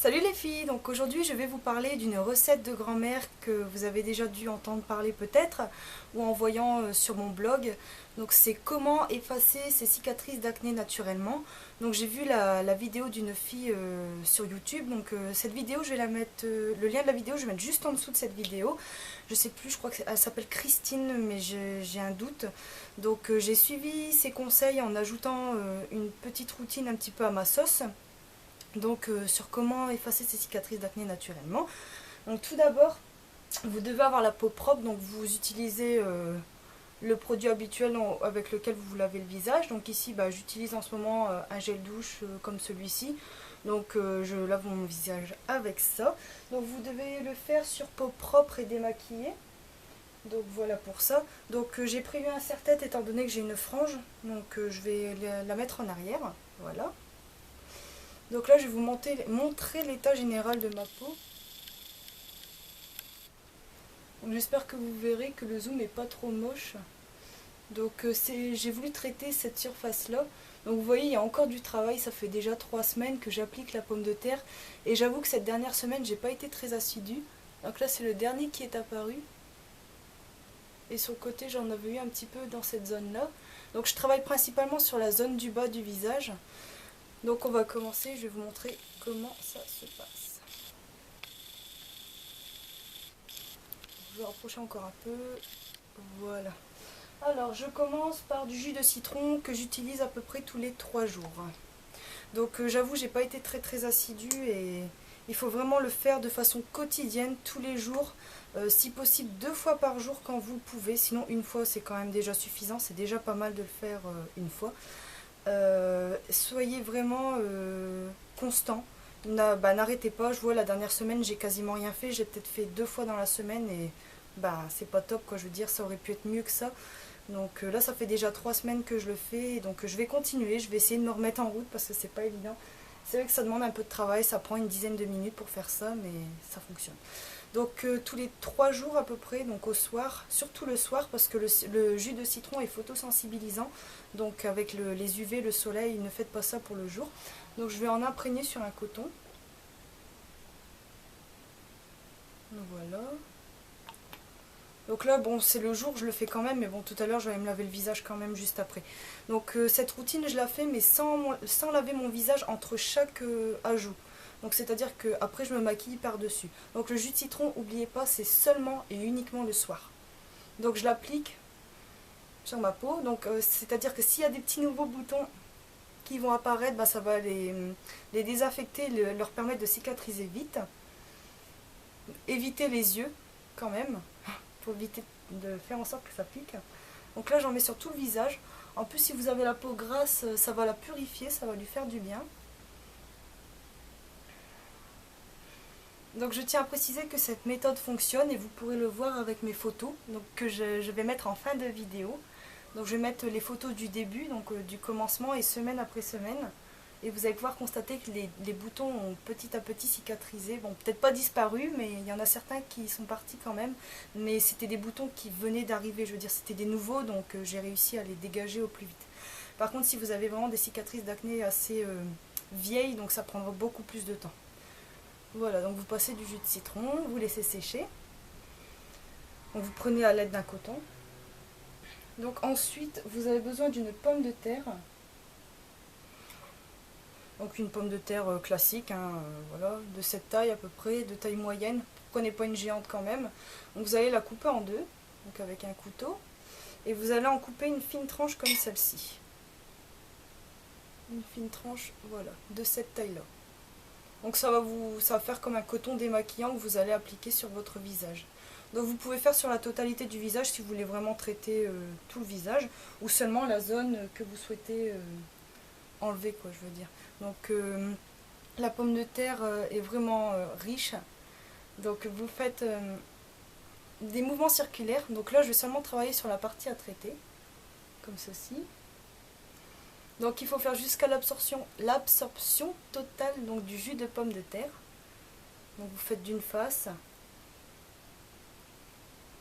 Salut les filles, donc aujourd'hui je vais vous parler d'une recette de grand-mère que vous avez déjà dû entendre parler peut-être ou en voyant sur mon blog. Donc c'est comment effacer ses cicatrices d'acné naturellement. Donc j'ai vu la vidéo d'une fille sur YouTube, donc cette vidéo je vais la mettre, le lien de la vidéo je vais mettre juste en dessous de cette vidéo. Je sais plus, je crois qu'elle s'appelle Christine mais j'ai un doute. Donc j'ai suivi ses conseils en ajoutant une petite routine un petit peu à ma sauce. Donc sur comment effacer ses cicatrices d'acné naturellement. Donc tout d'abord, vous devez avoir la peau propre, donc vous utilisez le produit habituel avec lequel vous vous lavez le visage. Donc ici, j'utilise en ce moment un gel douche comme celui-ci. Donc je lave mon visage avec ça. Donc vous devez le faire sur peau propre et démaquillée. Donc voilà pour ça. Donc j'ai prévu un serre-tête étant donné que j'ai une frange. Donc je vais la mettre en arrière. Voilà. Donc là, je vais vous montrer l'état général de ma peau. J'espère que vous verrez que le zoom n'est pas trop moche. Donc j'ai voulu traiter cette surface-là. Donc vous voyez, il y a encore du travail. Ça fait déjà 3 semaines que j'applique la pomme de terre. Et j'avoue que cette dernière semaine, j'ai pas été très assidue. Donc là, c'est le dernier qui est apparu. Et sur le côté, j'en avais eu un petit peu dans cette zone-là. Donc je travaille principalement sur la zone du bas du visage. Donc on va commencer, je vais vous montrer comment ça se passe. Je vais rapprocher encore un peu. Voilà. Alors je commence par du jus de citron que j'utilise à peu près tous les 3 jours. Donc j'avoue, j'ai pas été très assidue et il faut vraiment le faire de façon quotidienne, tous les jours. Si possible 2 fois par jour quand vous le pouvez. Sinon une fois c'est quand même déjà suffisant, c'est déjà pas mal de le faire une fois. Soyez vraiment constant. N'arrêtez pas. Je vois la dernière semaine j'ai quasiment rien fait. J'ai peut-être fait 2 fois dans la semaine et c'est pas top quoi. Je veux dire, ça aurait pu être mieux que ça. Donc là ça fait déjà 3 semaines que je le fais. Donc je vais continuer. Je vais essayer de me remettre en route parce que c'est pas évident. C'est vrai que ça demande un peu de travail. Ça prend une dizaine de minutes pour faire ça, mais ça fonctionne. Donc tous les 3 jours à peu près, donc au soir, surtout le soir parce que le jus de citron est photosensibilisant. Donc avec les UV, le soleil, ne faites pas ça pour le jour. Donc je vais en imprégner sur un coton. Voilà. Donc là, bon, c'est le jour, je le fais quand même, mais bon, tout à l'heure, je vais me laver le visage quand même juste après. Donc cette routine, je la fais, mais sans laver mon visage entre chaque ajout. Donc c'est-à-dire que après je me maquille par-dessus. Donc le jus de citron, n'oubliez pas, c'est seulement et uniquement le soir. Donc je l'applique sur ma peau. Donc c'est-à-dire que s'il y a des petits nouveaux boutons qui vont apparaître, ça va les désaffecter, leur permettre de cicatriser vite. Éviter les yeux quand même, pour éviter de faire en sorte que ça pique. Donc là j'en mets sur tout le visage. En plus si vous avez la peau grasse, ça va la purifier, ça va lui faire du bien. Donc je tiens à préciser que cette méthode fonctionne et vous pourrez le voir avec mes photos donc, que je vais mettre en fin de vidéo. Donc je vais mettre les photos du début, donc du commencement et semaine après semaine. Et vous allez pouvoir constater que les boutons ont petit à petit cicatrisé. Bon, peut-être pas disparu, mais il y en a certains qui sont partis quand même. Mais c'était des boutons qui venaient d'arriver, je veux dire, c'était des nouveaux, donc j'ai réussi à les dégager au plus vite. Par contre, si vous avez vraiment des cicatrices d'acné assez vieilles, donc ça prendra beaucoup plus de temps. Voilà, donc vous passez du jus de citron, vous laissez sécher. Donc vous prenez à l'aide d'un coton. Donc ensuite, vous avez besoin d'une pomme de terre. Donc une pomme de terre classique, voilà, de cette taille à peu près, de taille moyenne. Prenez pas une géante quand même. Donc vous allez la couper en deux, donc avec un couteau. Et vous allez en couper une fine tranche comme celle-ci. Une fine tranche, voilà, de cette taille-là. Donc ça va faire comme un coton démaquillant que vous allez appliquer sur votre visage. Donc vous pouvez faire sur la totalité du visage si vous voulez vraiment traiter tout le visage ou seulement la zone que vous souhaitez enlever, quoi, je veux dire. Donc la pomme de terre est vraiment riche. Donc vous faites des mouvements circulaires. Donc là je vais seulement travailler sur la partie à traiter, comme ceci. Donc il faut faire jusqu'à l'absorption totale donc, du jus de pomme de terre. Donc vous faites d'une face.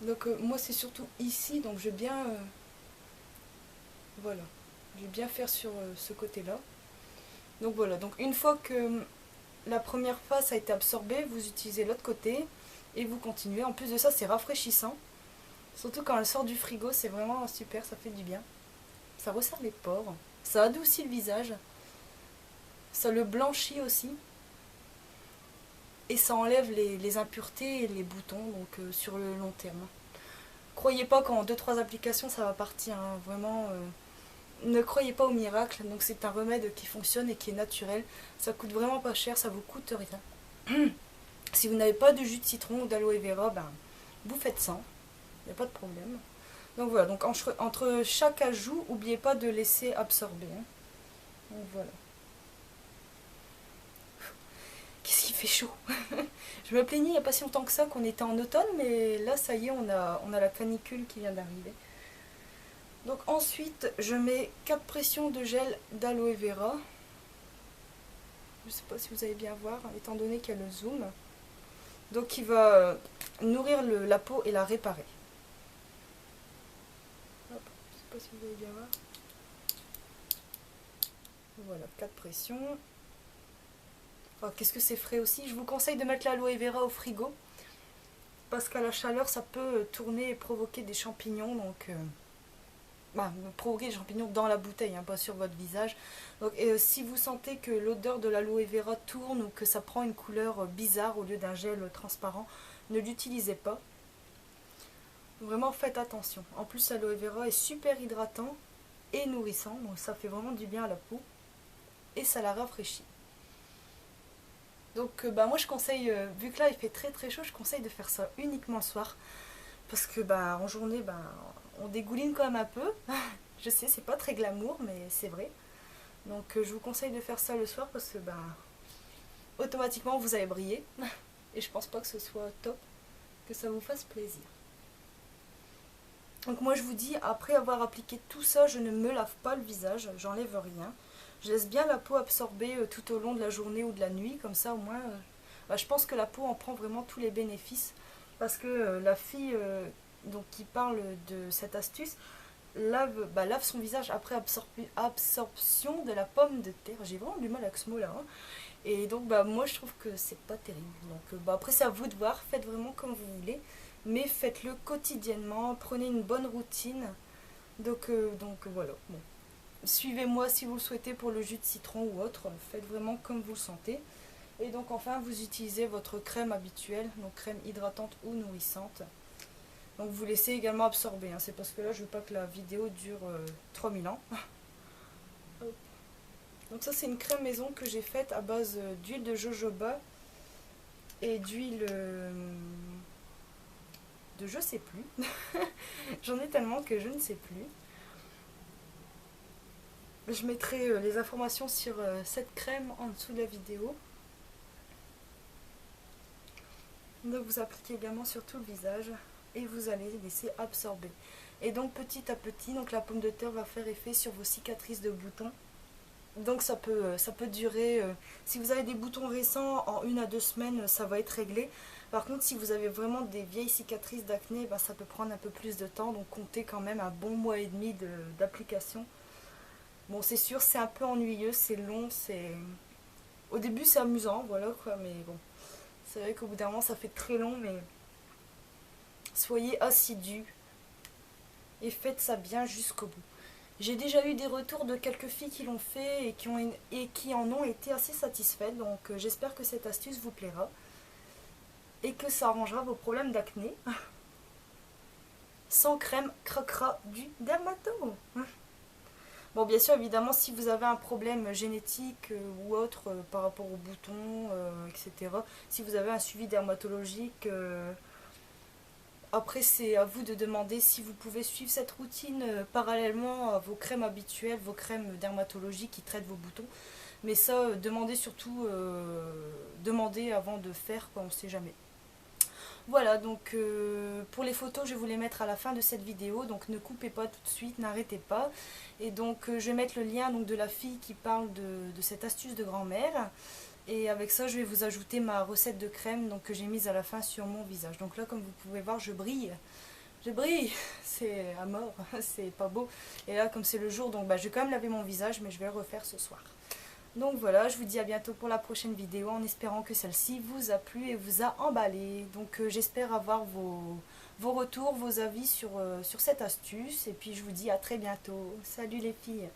Donc moi c'est surtout ici, donc je vais bien faire sur ce côté là. Donc voilà, donc une fois que la première face a été absorbée, vous utilisez l'autre côté et vous continuez. En plus de ça, c'est rafraîchissant. Surtout quand elle sort du frigo, c'est vraiment super, ça fait du bien. Ça resserre les pores, ça adoucit le visage, ça le blanchit aussi. Et ça enlève les impuretés et les boutons donc sur le long terme. Croyez pas qu'en 2-3 applications ça va partir, hein. Vraiment, ne croyez pas au miracle. Donc c'est un remède qui fonctionne et qui est naturel. Ça coûte vraiment pas cher, ça vous coûte rien. Si vous n'avez pas de jus de citron ou d'aloe vera, ben, vous faites sans, il n'y a pas de problème. Donc voilà, donc entre chaque ajout, n'oubliez pas de laisser absorber, hein. Donc voilà. Qu'est-ce qui fait chaud. Je me plaignais il n'y a pas si longtemps que ça qu'on était en automne, mais là ça y est, on a la canicule qui vient d'arriver. Donc ensuite, je mets 4 pressions de gel d'aloe vera. Je ne sais pas si vous allez bien voir, étant donné qu'il y a le zoom. Donc il va nourrir la peau et la réparer. Hop, je ne sais pas si vous allez bien voir. Voilà, 4 pressions. Oh, qu'est-ce que c'est frais aussi. Je vous conseille de mettre l'aloe vera au frigo. Parce qu'à la chaleur, ça peut tourner et provoquer des champignons. Donc, provoquer des champignons dans la bouteille, hein, pas sur votre visage. Donc, si vous sentez que l'odeur de l'aloe vera tourne ou que ça prend une couleur bizarre au lieu d'un gel transparent, ne l'utilisez pas. Vraiment, faites attention. En plus, l'aloe vera est super hydratant et nourrissant. Donc, ça fait vraiment du bien à la peau. Et ça la rafraîchit. Donc moi je conseille, vu que là il fait très très chaud, je conseille de faire ça uniquement le soir. Parce que en journée, on dégouline quand même un peu. Je sais, c'est pas très glamour, mais c'est vrai. Donc je vous conseille de faire ça le soir parce que automatiquement vous allez briller. Et je pense pas que ce soit top, que ça vous fasse plaisir. Donc moi je vous dis, après avoir appliqué tout ça, je ne me lave pas le visage, j'enlève rien. Je laisse bien la peau absorber tout au long de la journée ou de la nuit, comme ça au moins, je pense que la peau en prend vraiment tous les bénéfices. Parce que la fille donc, qui parle de cette astuce lave son visage après absorption de la pomme de terre. J'ai vraiment du mal avec ce mot-là, hein. Et donc moi je trouve que c'est pas terrible. Donc après c'est à vous de voir, faites vraiment comme vous voulez. Mais faites-le quotidiennement, prenez une bonne routine. Donc voilà. Bon. Suivez-moi si vous le souhaitez pour le jus de citron ou autre, faites vraiment comme vous le sentez. Et donc enfin vous utilisez votre crème habituelle, donc crème hydratante ou nourrissante. Donc vous laissez également absorber, hein. C'est parce que là je veux pas que la vidéo dure 3000 ans. Donc ça c'est une crème maison que j'ai faite à base d'huile de jojoba et d'huile de je sais plus. J'en ai tellement que je ne sais plus. Je mettrai les informations sur cette crème en dessous de la vidéo. Donc vous appliquez également sur tout le visage et vous allez laisser absorber. Et donc petit à petit, donc la pomme de terre va faire effet sur vos cicatrices de boutons. Donc ça peut durer, si vous avez des boutons récents, en 1 à 2 semaines, ça va être réglé. Par contre, si vous avez vraiment des vieilles cicatrices d'acné, ça peut prendre un peu plus de temps. Donc comptez quand même un bon mois et demi d'application. Bon, c'est sûr, c'est un peu ennuyeux, c'est long, c'est... Au début, c'est amusant, voilà quoi, mais bon. C'est vrai qu'au bout d'un moment, ça fait très long, mais... Soyez assidus et faites ça bien jusqu'au bout. J'ai déjà eu des retours de quelques filles qui l'ont fait et qui en ont été assez satisfaites, donc j'espère que cette astuce vous plaira et que ça arrangera vos problèmes d'acné. Sans crème cracra du dermato. Bon, bien sûr, évidemment, si vous avez un problème génétique ou autre par rapport aux boutons, etc., si vous avez un suivi dermatologique, après c'est à vous de demander si vous pouvez suivre cette routine parallèlement à vos crèmes habituelles, vos crèmes dermatologiques qui traitent vos boutons. Mais ça, demandez surtout, demandez avant de faire, quoi, on ne sait jamais. Voilà, donc pour les photos, je vais vous les mettre à la fin de cette vidéo, donc ne coupez pas tout de suite, n'arrêtez pas. Et donc je vais mettre le lien donc, de la fille qui parle de cette astuce de grand-mère. Et avec ça, je vais vous ajouter ma recette de crème donc, que j'ai mise à la fin sur mon visage. Donc là, comme vous pouvez voir, je brille. Je brille, c'est à mort, c'est pas beau. Et là, comme c'est le jour, donc je vais quand même laver mon visage, mais je vais le refaire ce soir. Donc voilà, je vous dis à bientôt pour la prochaine vidéo en espérant que celle-ci vous a plu et vous a emballé. Donc j'espère avoir vos retours, vos avis sur cette astuce. Et puis je vous dis à très bientôt. Salut les filles!